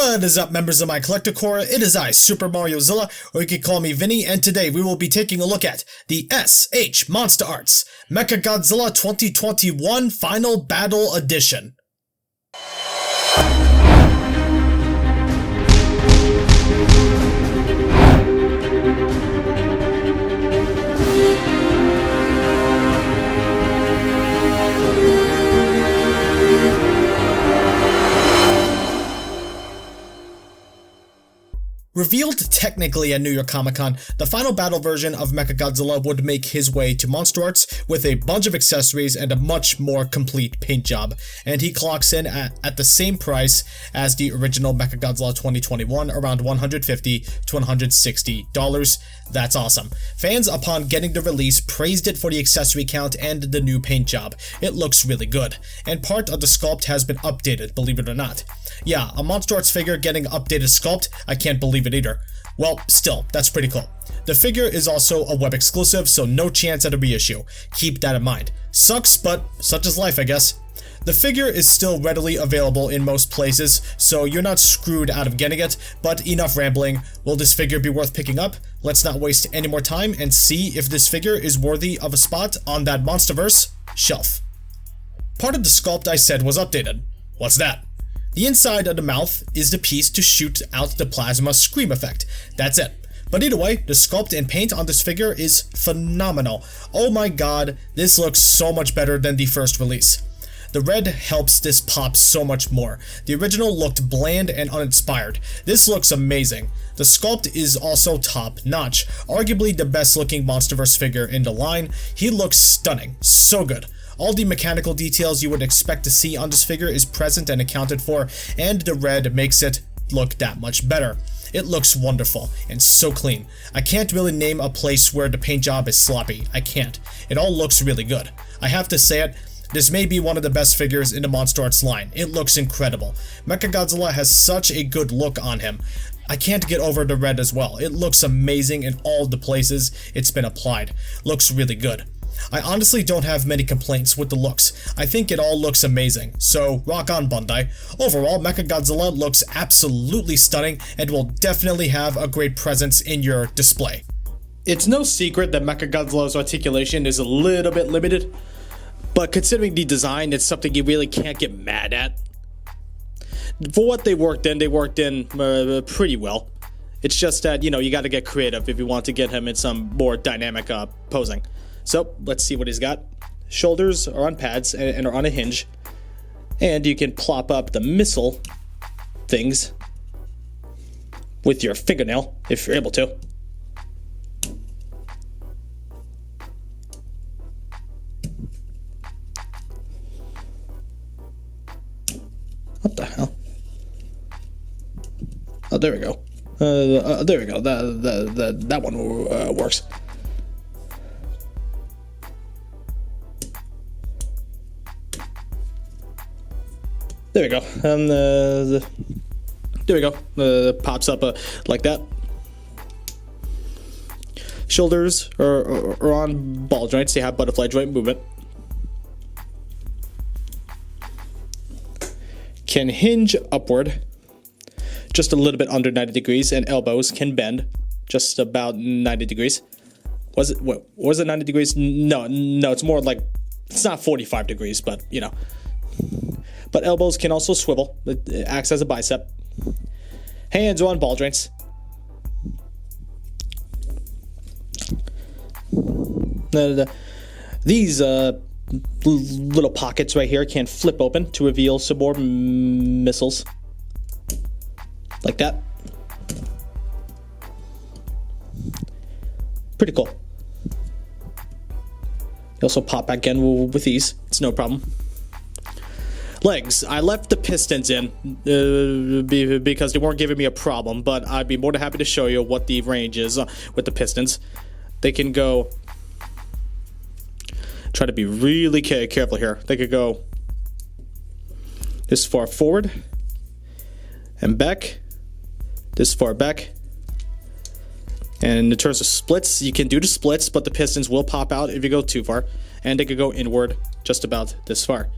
What is up, members of my collector corps? It is I, Super Mariozilla, or you can call me Vinny, and today we will be taking a look at the S.H.MonsterArts Mechagodzilla 2021 Final Battle Edition. Revealed technically at New York Comic Con, the final battle version of Mechagodzilla would make his way to MonsterArts with a bunch of accessories and a much more complete paint job, and he clocks in at the same price as the original Mechagodzilla 2021, around $150 to $160. That's awesome. Fans, upon getting the release, praised it for the accessory count and the new paint job. It looks really good, and part of the sculpt has been updated, believe it or not. Yeah, a MonsterArts figure getting updated sculpt, I can't believe it either. Well, still, that's pretty cool. The figure is also a web exclusive, so no chance at a reissue. Keep that in mind. Sucks, but such is life, I guess. The figure is still readily available in most places, so you're not screwed out of getting it, but enough rambling. Will this figure be worth picking up? Let's not waste any more time and see if this figure is worthy of a spot on that Monsterverse shelf. Part of the sculpt I said was updated. What's that? The inside of the mouth is the piece to shoot out the plasma scream effect. That's it. But either way, the sculpt and paint on this figure is phenomenal. Oh my god, this looks so much better than the first release. The red helps this pop so much more. The original looked bland and uninspired. This looks amazing. The sculpt is also top notch. Arguably the best looking Monsterverse figure in the line. He looks stunning. So good. All the mechanical details you would expect to see on this figure is present and accounted for, and the red makes it look that much better. It looks wonderful and so clean. I can't really name a place where the paint job is sloppy. I can't. It all looks really good. I have to say it, this may be one of the best figures in the MonsterArts line. It looks incredible. Mechagodzilla has such a good look on him. I can't get over the red as well. It looks amazing in all the places it's been applied. Looks really good. I honestly don't have many complaints with the looks. I think it all looks amazing, so rock on, Bandai. Overall, Mechagodzilla looks absolutely stunning and will definitely have a great presence in your display. It's no secret that Mechagodzilla's articulation is a little bit limited, but considering the design, it's something you really can't get mad at. For what they worked in pretty well. It's just that, you gotta get creative if you want to get him in some more dynamic posing. So, let's see what he's got. Shoulders are on pads and are on a hinge. And you can plop up the missile things with your fingernail, if you're able to. What the hell? Oh, there we go. There we go. That one works. There we go. And there we go. Pops up like that. Shoulders are on ball joints. They have butterfly joint movement. Can hinge upward just a little bit under 90 degrees, and elbows can bend just about 90 degrees. Was it 90 degrees? No, it's more like, it's not 45 degrees, but But elbows can also swivel. It acts as a bicep. Hands are on ball joints. These little pockets right here can flip open to reveal some more missiles. Like that. Pretty cool. They also pop back in with these. It's no problem. Legs. I left the pistons in because they weren't giving me a problem, but I'd be more than happy to show you what the range is with the pistons. They can go... Try to be really careful here. They could go this far forward and back, this far back. And in terms of splits, you can do the splits, but the pistons will pop out if you go too far. And they could go inward just about this far.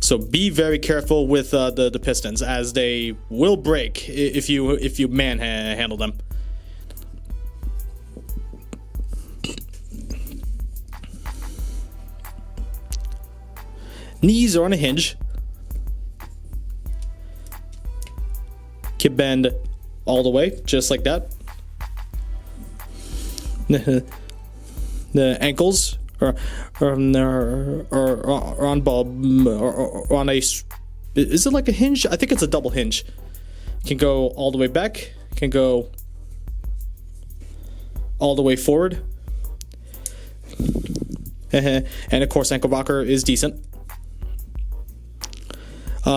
So be very careful with the pistons, as they will break if you manhandle them. Knees are on a hinge. Can bend all the way, just like that. The ankles are on a. Is it like a hinge? I think it's a double hinge. Can go all the way back. Can go all the way forward. And of course, ankle rocker is decent.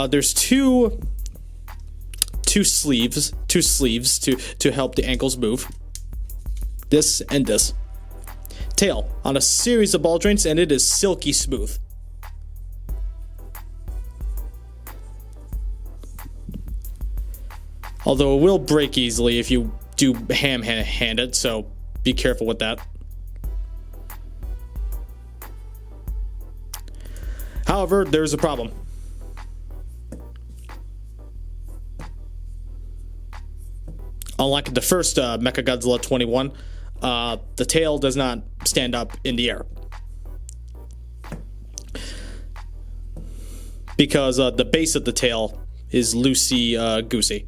There's two sleeves to help the ankles move. This and this. Tail on a series of ball joints, and it is silky smooth. Although it will break easily if you do hand it, so be careful with that. However, there's a problem. Unlike the first Mechagodzilla 21, the tail does not stand up in the air. Because the base of the tail is loosey-goosey.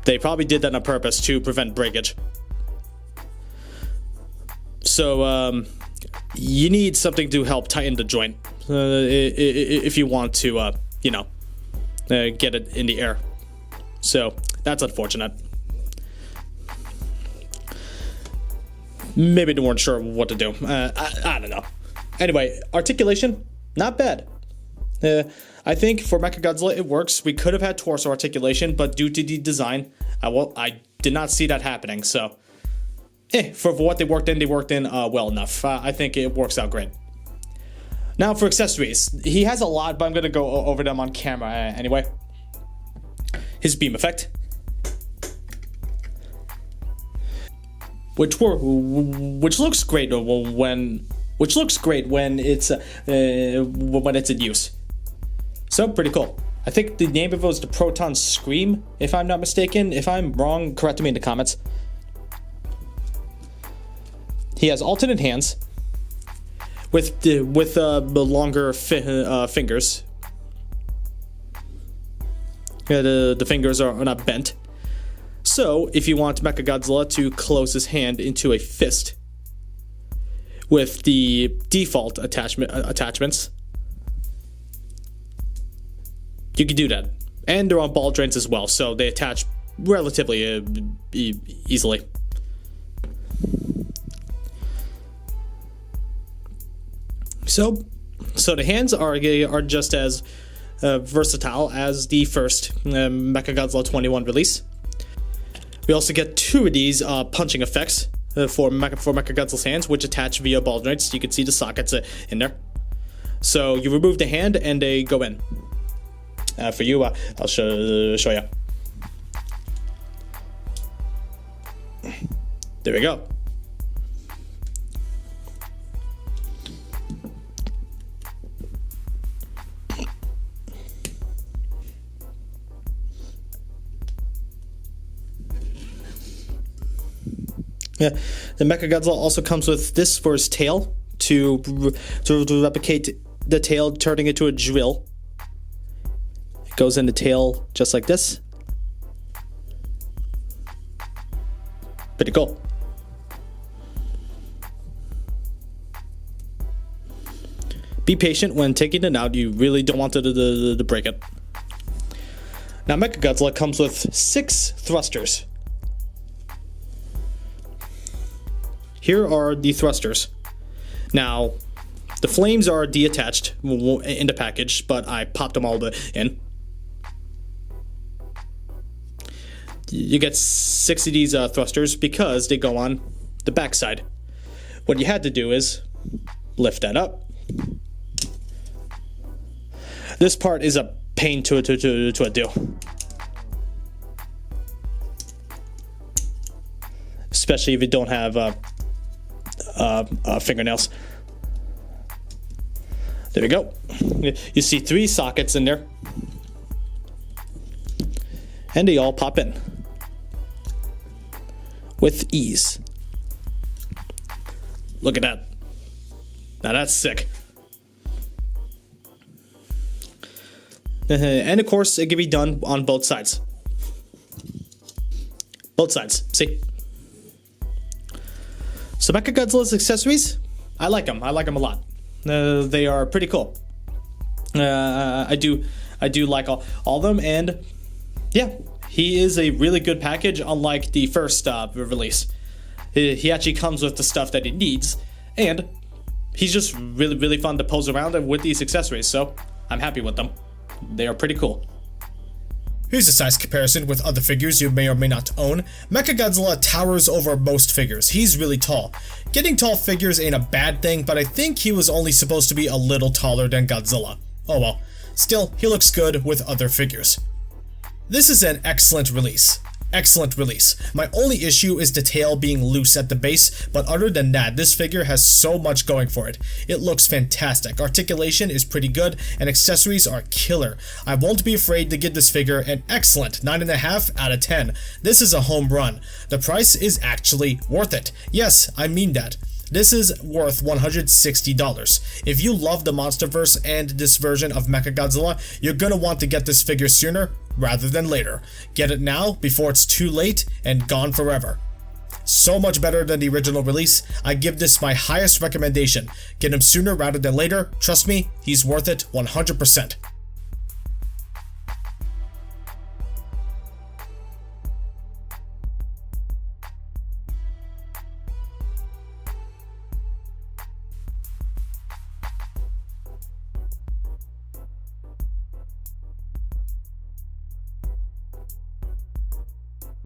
They probably did that on purpose to prevent breakage. So, you need something to help tighten the joint if you want to, get it in the air. So, that's unfortunate. Maybe they weren't sure what to do. I don't know. Anyway, articulation, not bad. I think for Mechagodzilla it works. We could have had torso articulation, but due to the design, I did not see that happening. So, for what they worked in well enough. I think it works out great. Now for accessories. He has a lot, but I'm going to go over them on camera anyway. His beam effect. Which looks great when it's in use. So pretty cool. I think the name of it was the Proton Scream, if I'm not mistaken. If I'm wrong, correct me in the comments. He has alternate hands with the longer fingers. The fingers are not bent. So, if you want Mechagodzilla to close his hand into a fist with the default attachments, you can do that. And they're on ball joints as well, so they attach relatively easily. So the hands are just as versatile as the first Mechagodzilla 21 release. We also get two of these punching effects for Mechagodzilla's hands, which attach via ball joints. You can see the sockets in there. So you remove the hand and they go in. For you, I'll show you. There we go. Yeah, the Mechagodzilla also comes with this for his tail to replicate the tail turning into a drill. It goes in the tail just like this. Pretty cool. Be patient when taking it out. You really don't want to break it. Now Mechagodzilla comes with 6 thrusters. Here are the thrusters. Now, the flames are detached in the package, but I popped them all in. You get 6 of these thrusters because they go on the backside. What you had to do is lift that up. This part is a pain to do. Especially if you don't have fingernails. There we go. You see 3 sockets in there. And they all pop in. With ease. Look at that. Now that's sick. And of course, it can be done on both sides. Both sides, see? So Mechagodzilla's accessories, I like them. I like them a lot. They are pretty cool. I do like all of them, and yeah, he is a really good package, unlike the first release. He actually comes with the stuff that he needs, and he's just really fun to pose around with these accessories, so I'm happy with them. They are pretty cool. Here's a size comparison with other figures you may or may not own. Mechagodzilla towers over most figures. He's really tall. Getting tall figures ain't a bad thing, but I think he was only supposed to be a little taller than Godzilla. Oh well. Still, he looks good with other figures. This is an excellent release. Excellent release. My only issue is the tail being loose at the base, but other than that, this figure has so much going for it. It looks fantastic. Articulation is pretty good, and accessories are killer. I won't be afraid to give this figure an excellent 9.5 out of 10. This is a home run. The price is actually worth it. Yes, I mean that. This is worth $160. If you love the Monsterverse and this version of Mechagodzilla, you're gonna want to get this figure sooner rather than later. Get it now before it's too late and gone forever. So much better than the original release. I give this my highest recommendation. Get him sooner rather than later. Trust me, he's worth it 100%.